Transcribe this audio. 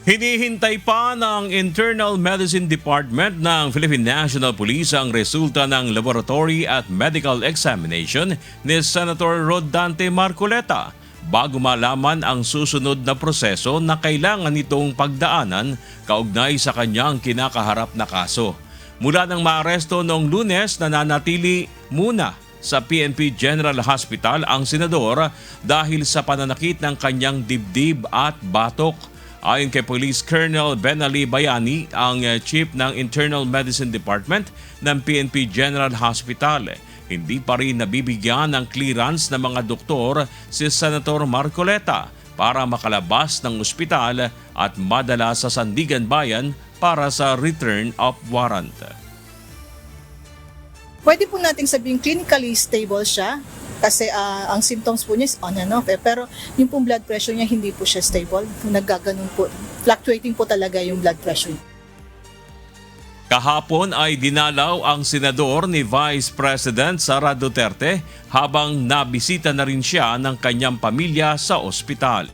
Hinihintay pa ng Internal Medicine Department ng Philippine National Police ang resulta ng laboratory at medical examination ni Senator Rod Dante Marcoleta bago malaman ang susunod na proseso na kailangan nitong pagdaanan kaugnay sa kanyang kinakaharap na kaso. Mula nang maaresto noong Lunes, nananatili muna sa PNP General Hospital ang senador dahil sa pananakit ng kanyang dibdib at batok. Ayon kay Police Colonel Benali Bayani, ang Chief ng Internal Medicine Department ng PNP General Hospital, hindi pa rin nabibigyan ng clearance ng mga doktor si Senator Marcoleta para makalabas ng ospital at madala sa Sandigan Bayan para sa return of warrant. Pwede po nating sabihin clinically stable siya kasi ang symptoms po niya is on and off. Pero yung pong blood pressure niya hindi po siya stable. Naggaganon po. Fluctuating po talaga yung blood pressure. Kahapon ay dinalaw ang senador ni Vice President Sara Duterte habang nabisita na rin siya ng kanyang pamilya sa ospital.